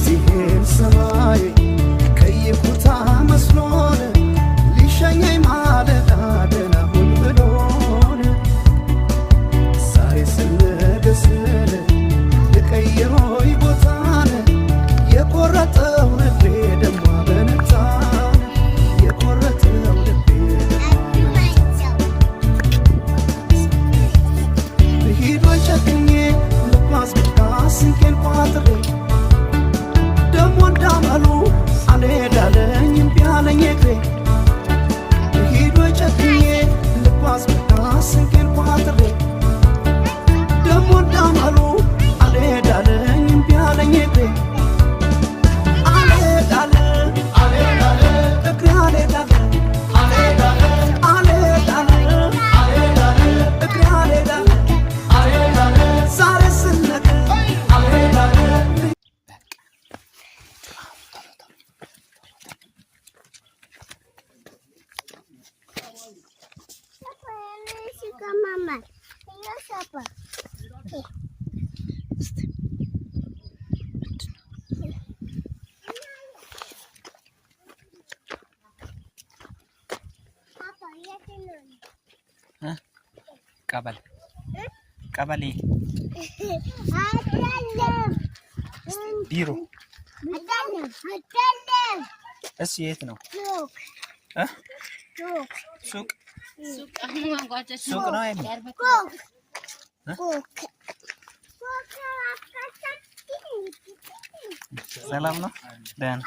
ሲሄድ ሰማይ ከይኩታ መስሎን ሊሸኘኝ ማለዳ ደህና ሁን ብሎን ዛሬ ስነገ ስል ልቀይሮይ ቦታን የቆረጠው ልቤ ደማ በነታን የቆረጠው ልቤ ሂዶይ ጨክኜ ልባስ ብቃ ስንቄን ቋጥሬ ደሞ እንዳመሉ አልሄዳለኝ እምቢ አለኝ እግሬ ሂዶይ ጨክኜ ልባስ ብቃ ስንቄን ቋጥሬ ደሞ እንዳመሉ አልሄዳለኝ እምቢ አለኝ እግሬ Mama, ini siapa? Apa ya tenun? Hah? Kabal. Kabali. Ada. Biro. Ada. እሺ የት ነው? ሱቅ ሱቅ ነው አይደል? ሰላም ነው? ደህና